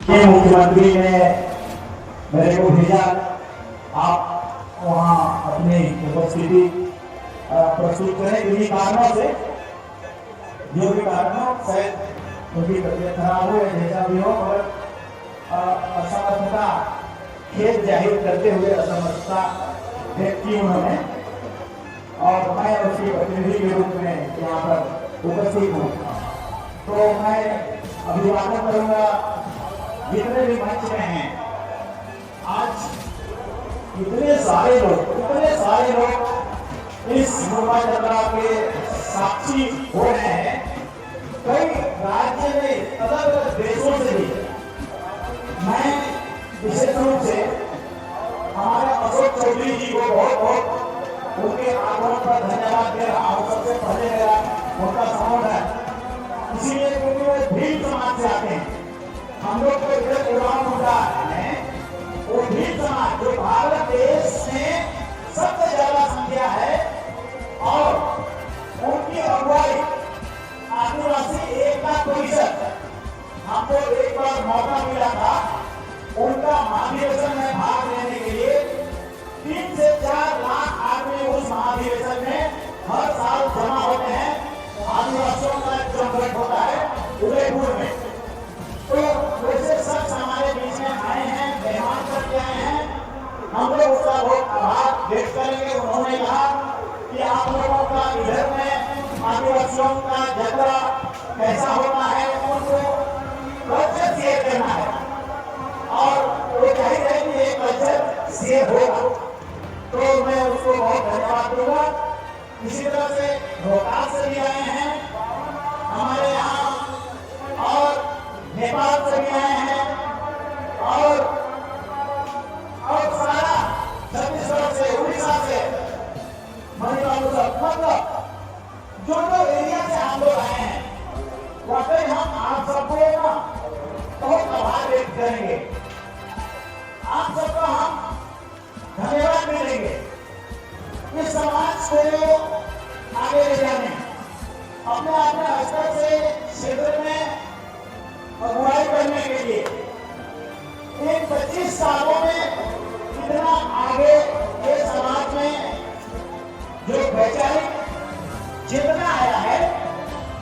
ये मुख्यमंत्री ने मेरे को भेजा, आप वहाँ अपनी उपस्थिति प्रस्तुत करें। किन्हीं कारणों से, जो भी कारणों से उनकी तबीयत खराब हो या जैसा भी हो, और असमर्थता खेद जाहिर करते हुए असमर्थता व्यक्त की उन्होंने, और मैं उसके प्रतिनिधि के रूप में यहाँ पर उपस्थित हूँ। तो मैं अभिवादन करूँगा जितने भी मंच में हैं। आज इतने सारे लोग इस शोभा यात्रा के साक्षी हो रहे हैं। कई राज्य में, अलग अलग देशों से भी। मैं विशेष रूप से हमारे अशोक चौधरी जी को बहुत बहुत उनके आगमन पर धन्यवाद दे रहा हूँ। सबसे पहले मेरा उनका सपोर्ट है, इसीलिए क्योंकि वो भील समाज से आते हैं। हम लोग को इधर उड़ान उड़ा है, वो भील समाज जो भारत देश में सबसे ज्यादा संख्या है, और उनकी अगुवाई आदिवासी एकता परिषद। हमको एक बार मौका मिला था उनका महाधिवेशन में भाग लेने के लिए। 3 से 4 लाख आदमी उस महाधिवेशन में हर साल जमा होते हैं। आदिवासियों का एक संगठन होता है उदयपुर में। तो वैसे शख्स हमारे बीच में आए हैं, मेहमान करके आए हैं। हम लोग उसका बहुत आभार व्यक्त करेंगे। उन्होंने कहा कि आप लोगों का इधर में आदिवासियों का यात्रा कैसा होता है, उनको कल्चर शेयर करना है, और वो जाहिर है कि एक कल्चर शेयर होगा। तो मैं उसको बहुत धन्यवाद दूंगा। इसी तरह से रोहतास से भी आए हैं हमारे यहाँ, और नेपाल से भी आए हैं, और सारा छत्तीसगढ़ से, उड़ीसा से, मणिपुर से, मतलब जो एरिया से हम लोग आए हैं, वैसे हम आप सबको ना बहुत आभार व्यक्त करेंगे। आप सबका हम धन्यवाद भी देंगे। इस समाज को आगे ले जाने, अपने स्तर से क्षेत्र में अगुवाई करने के लिए इन 25 सालों में इतना आगे ये समाज में जो वैचारिक चेतना आया है,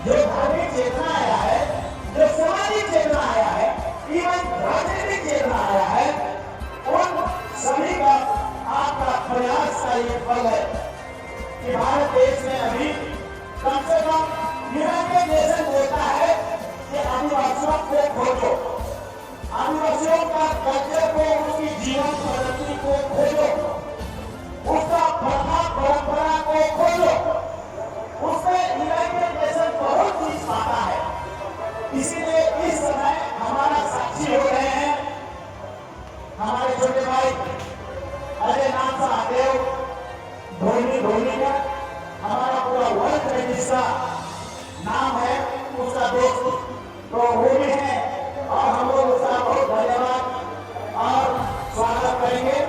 जो धार्मिक चेतना आया है, जो सामाजिक चेतना आया है, इवन राजनीतिक चेतना आया है, उन सभी का आपका प्रयास का ये फल है कि भारत देश में अभी कम से कम यूनाइटेड नेशन बोलता है कि आदिवासियों को खोजो, आदिवासियों का कल्चर को, उसकी जीवन पद्धति को खोजो, उसका प्रथा परंपरा को खोजो। उसमें यूनाइटेड नेशन बहुत चीज पाता है। इसीलिए इस समय हमारा साक्षी हो रहे हैं हमारे छोटे भाई अजय नाम सहदेव धोनी का। हमारा पूरा वर्ल्ड रेजिस का नाम है, उसका दोस्त तो वो भी है, और हम लोग उसका बहुत धन्यवाद और स्वागत करेंगे।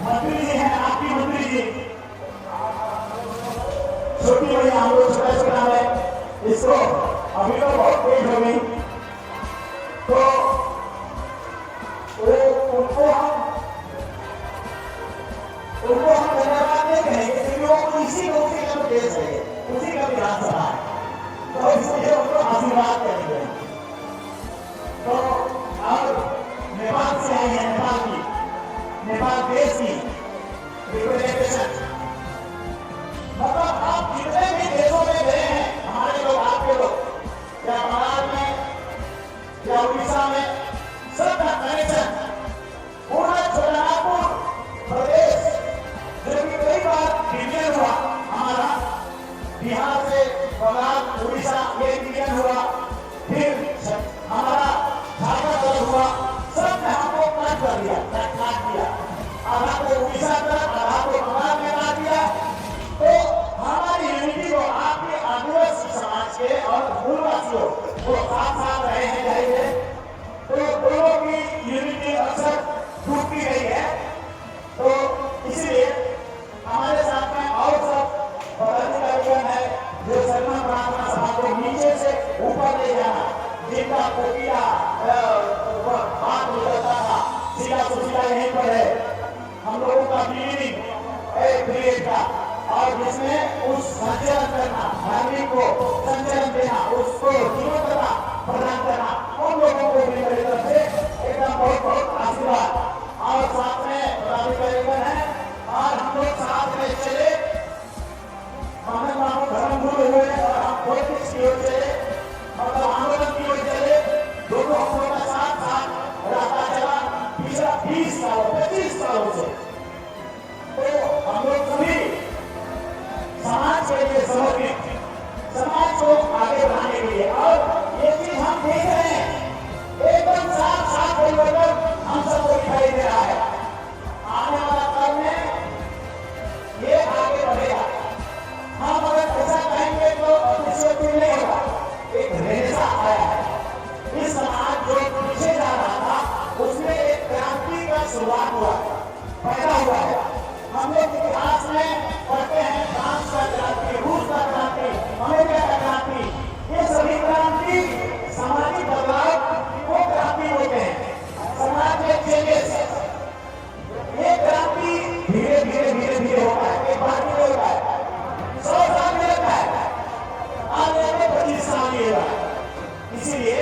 मंत्री जी हैं, आपकी मंत्री जी छोटी बड़ी, हम लोग छोटा है, इसको अभी तो बहुत तेज हो गई, तो उनको हम धन्यवाद नहीं कहेंगे, क्योंकि वो उसी का देश है, उसी का विधानसभा है, तो इसलिए उनको आशीर्वाद करेंगे। तो अब नेपाल से आई है, नेपाल देश की रिप्रेजेंटेशन, मतलब आप जितने भी देशों में गए हैं, हमारे लोग, आपके लोग, या बंगाल में या उड़ीसा में, सबका कनेक्शन पूरा छोटानागपुर प्रदेश जो कि कई बार डिवीजन हुआ हमारा, बिहार से बंगाल उड़ीसा ये डिवीजन हुआ, फिर हमारा झारखंड हुआ, सब ने हमको काट कर दिया, काट दिया, आधा को उड़ीसा तरफ, आधा को बंगाल में काट दिया। तो हमारी यूनिटी को आपके आदिवासी समाज के और मूलवासियों को साथ रहे हैं, जाहिर है, तो दोनों की यूनिटी अक्सर टूटती गई है। तो इसलिए हमारे साथ में और सब पदाधिकारीगण है जो शरण प्रार्थना सभा को नीचे से ऊपर ले जाना, जिनका प्रक्रिया जो है हम लोगों का बिलीविंग क्रिएट का, और जिसमें उस संचलन करना, धर्मी को संचलन देना, उसको जीवनता प्रदान करना, उन लोगों को भी मेरी तरफ से एकदम बहुत बहुत आशीर्वाद। और साथ में पदाधिकारीगण है, और हम लोग साथ में चले, मोहम्मद मामू धर्मगुरु हुए और हम पॉलिटिक्स की ओर चले, मतलब आंदोलन की ओर चले, दोनों हम लोग का साथ साथ रहता चला पिछला 20 सालों 25 सालों से। तो हम लोग सभी समाज के लिए समर्पित, समाज को आगे बढ़ाने के लिए, और ये चीज हम देख रहे हैं एकदम साफ साफ परिवर्तन हम सबको दिखाई दे रहा है। आने वाला काल में ये आगे बढ़ेगा। हम अगर ऐसा कहेंगे तो निश्चित नहीं होगा। एक रेसा आया है, इस समाज जो पीछे जा रहा था उसमें एक क्रांति का शुरुआत हुआ, पैदा हुआ है। हम लोग इतिहास में पढ़ते हैं फ्रांस का क्रांति, रूस का क्रांति, अमेरिका का क्रांति, ये सभी क्रांति सामाजिक बदलाव को क्रांति होते हैं, समाज में चेंजेस। ये क्रांति धीरे धीरे धीरे धीरे होता है, एक बार नहीं होता है, 100 साल में लगता है, आगे में 25 साल में होगा। इसीलिए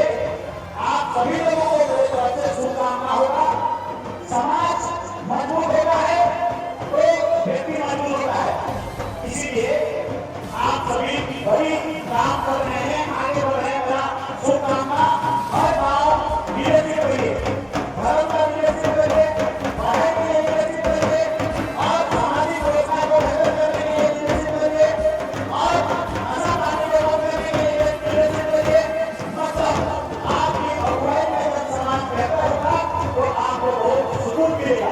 आप सभी लोगों को मेरी तरफ से शुभकामना होगा। समाज मजबूत होता है तो व्यक्ति मजबूत होता है। इसीलिए आप सभी बड़ी काम कर रहे हैं, आगे बढ़ रहे हैं, मेरा शुभकामना। हर गाँव लीडरशिप करिए, धर्म का लीडरशिप करिए, पढ़ाई के लिए लीडरशिप करिए, और सामाजिक व्यवस्था को बेहतर करने के लिए लीडरशिप करिए, और नशा पानी को रोकने के लिए लीडरशिप करिए। मतलब आपकी अगुवाई में जब समाज बेहतर होगा तो आपको बहुत सुकून मिलेगा।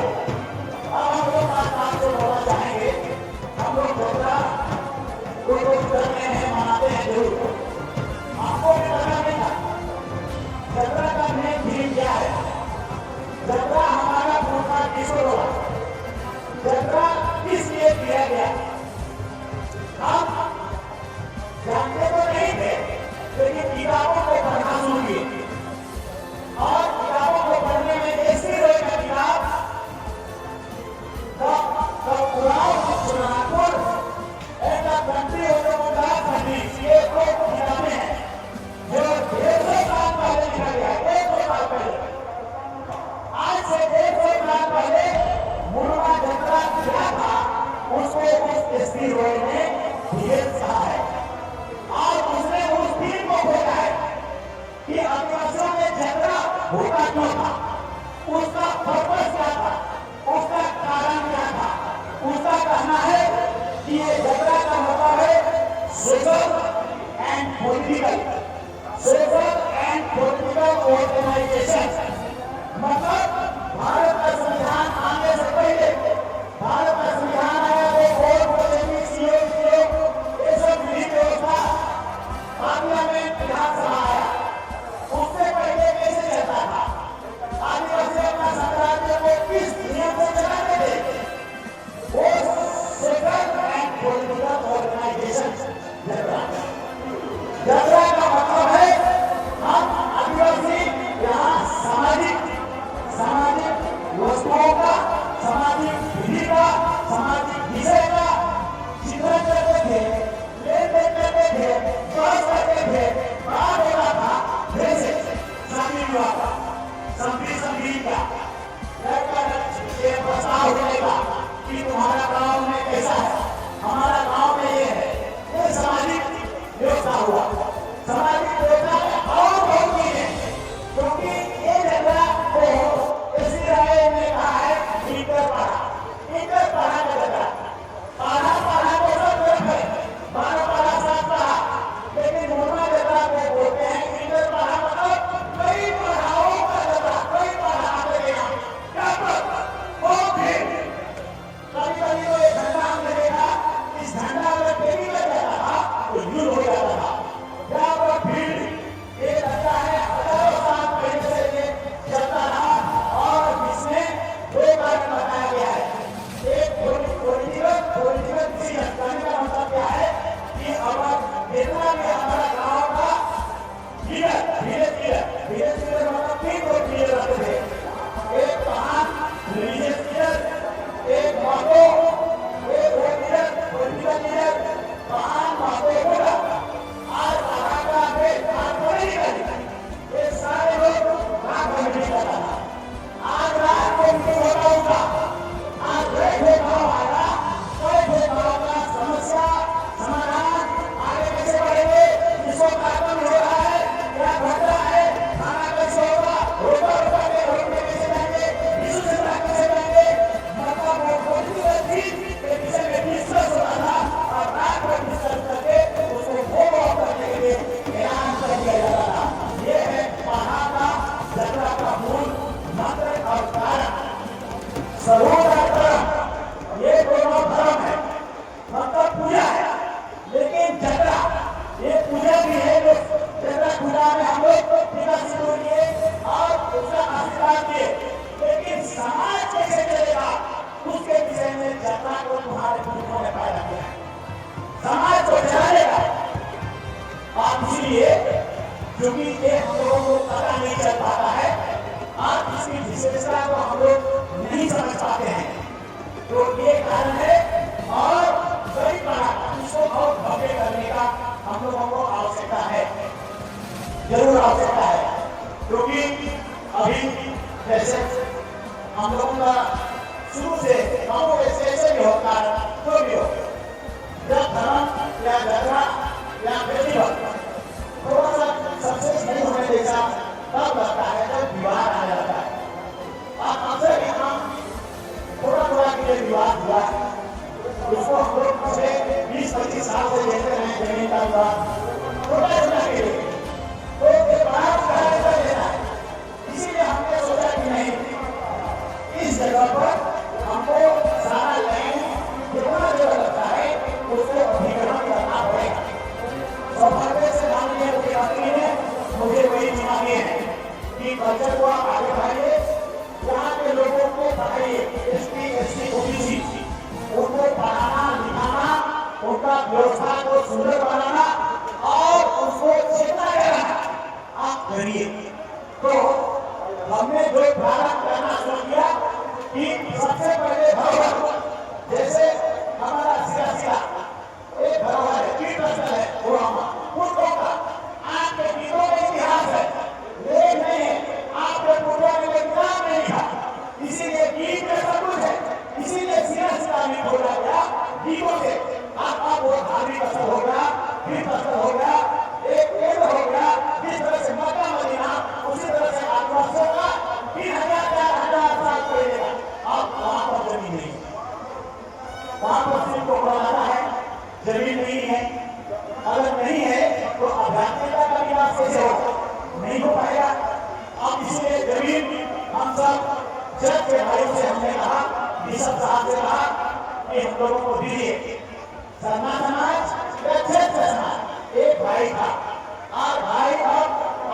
अब हम लोग बात से बोलना चाहेंगे, हम लोग जतरा को करते हैं, मनाते हैं जरूर, आपको भी पता नहीं था जतरा का मेन थीम क्या है। जतरा हमारा पूरा किशोर होगा। जतरा किस लिए किया गया हम जानते तो नहीं थे, लेकिन किताबों को पढ़ना शुरू किए, और किताबों को पढ़ने में ऐसी रहेगा किताब होता क्यों था, उसका पर्पस क्या था, उसका कारण क्या था। उसका कहना है कि ये जतरा का मतलब है social and political, social and political organisation. मतलब भारत का संविधान आने से पहले, भारत का संविधान आया तो ये सब विधि व्यवस्था, पार्लियामेंट, विधानसभा आया, उससे पहले कैसे चलता था, आदिवासी अपना साम्राज्य को किस नियम से चलाते थे, वो सोशल एंड पॉलिटिकल ऑर्गेनाइजेशन जतरा का मतलब है हम आदिवासी यहाँ सामाजिक वस्तुओं का, सामाजिक विधि का, सामाजिक विषय का चित्रण करते थे, लेन देन करते थे, बहस करते थे, बात होता था, जैसे शादी विवाह का, संधि का, लड़का ये प्रस्ताव होगा कि तुम्हारा गांव में कैसा है, हमारा गांव में ये है, ये सामाजिक व्यवस्था हुआ। सामाजिक व्यवस्था में और बहुत चीजें, क्योंकि ये जतरा को इसी राय ने कहा है इंटर पढ़ा का जतरा, पढ़ा को सब लोग है, 12 पढ़ा 7 पढ़ा, लेकिन मुर्मा जतरा को बोलते हैं इंटर पढ़ा, मतलब कई पढ़ाओं का जतरा, कई पढ़ा लगेगा क्या बहुत भी कभी कभी तो एक झंडा हमने देखा, इस झंडा अगर टेबल लग जाता था तो युद्ध हो जाता था, विशेषता को हम लोग नहीं समझ पाते हैं। तो ये कारण है और कई बार इसको और भव्य करने का हम लोगों को आवश्यकता है, जरूर आवश्यकता है। क्योंकि अभी जैसे हम लोगों का शुरू से गाँव ऐसे भी होता है, तो भी हो जब धर्म या जगह या फेस्टिवल थोड़ा सा सक्सेस नहीं होने जैसा तब लगता है जब विवाद आ जाता है। आप अक्सर यहाँ थोड़ा थोड़ा के विवाद हुआ है, उसको हम लोग पिछले 20-25 साल से देखते रहे जमीन का विवाद छोटा छोटा के लिए, तो एक बड़ा कर देना है। इसीलिए हमने सोचा कि नहीं, इस जगह पर हमको सारा लाइन जितना जगह लगता है उसको अधिग्रहण करना पड़ेगा। सौभाग्य से माननीय मुख्यमंत्री ने मुझे वही चुना दिए हैं कि कल्चर को आप आगे बढ़ाइए, यहाँ के लोगों को पढ़ाइए, एसटी एससी ओबीसी उनको पढ़ाना लिखाना, उनका व्यवस्था को सुंदर बनाना और उसको चेतना देना आप करिए। तो हमने जो प्रारंभ करना शुरू किया कि सबसे पहले धरोहर, जैसे हमारा सिरा एक धरोहर है, कीर्तन है, पुष्पों का आपके गीतों का इतिहास है, लेख नहीं है, आपके पूर्वों ने किताब नहीं लिखा, इसीलिए गीत में सब कुछ है, इसीलिए सिरा में बोला गया गीतों से। आपका वो धार्मिक असर हो गया, गीत असर हो गया, एक केंद्र हो गया, जिस तरह से मक्का मदीना उसी तरह से आदिवासियों का 3,000-4,000 साल पहले अब वहां पर जमीन नहीं, वहां पर सिर्फ को बनाना है, जमीन नहीं है। अगर नहीं है तो आध्यात्मिकता का विकास कैसे होगा? नहीं हो पाएगा। अब इसलिए जमीन हम सब जग के भाइयों से हमने कहा, बिशप साहब से कहा कि हम लोगों को दीजिए। शर्मा समाज या क्षेत्र समाज एक भाई था, और भाई अब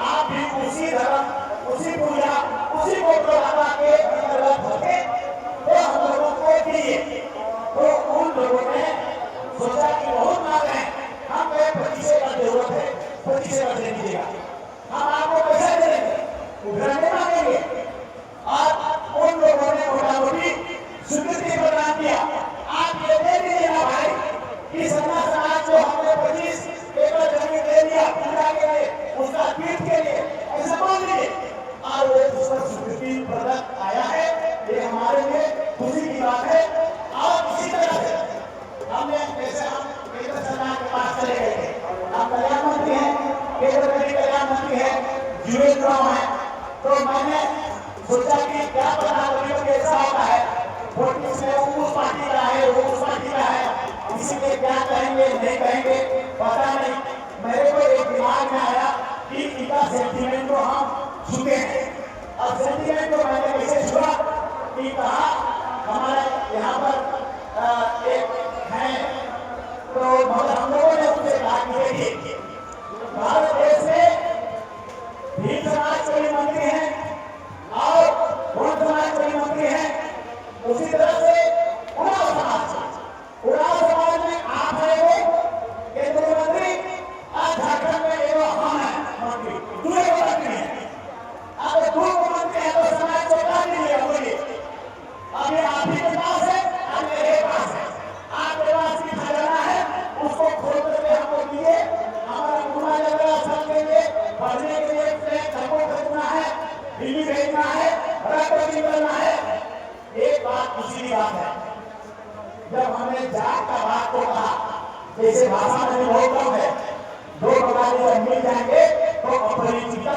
आप भी उसी धर्म, उसी पूजा, उसी गोत्र बाबा के अंतर्गत होके तो हम लोगों को दीजिए। तो उन लोगों ने सोचा कि बहुत मांग रहे हैं, हम 25 का जरूरत है, 25 दे दीजिएगा, हम आपको पैसा दे देंगे, उधरने मांगेंगे। और उन लोगों ने मोटा मोटी स्वीकृति प्रदान किया, आप ये दे दीजिए ना भाई कि शर्मा समाज को हमने 25 एकड़ जमीन दे दिया पूजा के लिए, उसका पीठ के लिए, ऐसा मान लीजिए। और वो उसका स्वीकृति प्रदान आया है, ये हमारे लिए खुशी की बात है। और इसी तरह से हमने जैसे हम केंद्र सरकार के पास चले गए थे, हम कल्याण मंत्री हैं, केंद्र में कल्याण मंत्री है, जुड़ेल राव है, तो मैंने सोचा कि क्या पता गरीब कैसा होता है, वोट इसमें उस पार्टी का है, वो उस पार्टी का है, इसीलिए क्या कहेंगे नहीं कहेंगे पता नहीं। मेरे को एक दिमाग में आया कि इनका सेंटीमेंट को हम छूते हैं। अब सेंटीमेंट को मैंने कैसे छुआ कि कहा हमारे यहाँ पर एक है, तो मगर हम लोगों ने उनसे कहा कि देखिए भारत देश में भील समाज के भी मंत्री हैं और गौड़ समाज के भी मंत्री हैं, उसी तरह से उराव समाज में आप है वो केंद्रीय मंत्री, और झारखंड में ये हम है मंत्री, दूसरे को मंत्री है। अगर दूर को मंत्री है तो समाज को क्या दीजिएगा बोलिए? अभी आप ही के पास है, और मेरे पास है, आपके पास की खजाना है, उसको खोल करके हमको दिए। हमारा पूरा जगह सब के लिए पढ़ने के लिए सबको खरीदना है, दिल्ली भेजना है, राष्ट्रपति करना है। एक बात दूसरी बात है, जब हमने जात का बात को कहा, जैसे भाषा में बहुत कम है, 2 बंगाली जब मिल जाएंगे तो अपरिचितता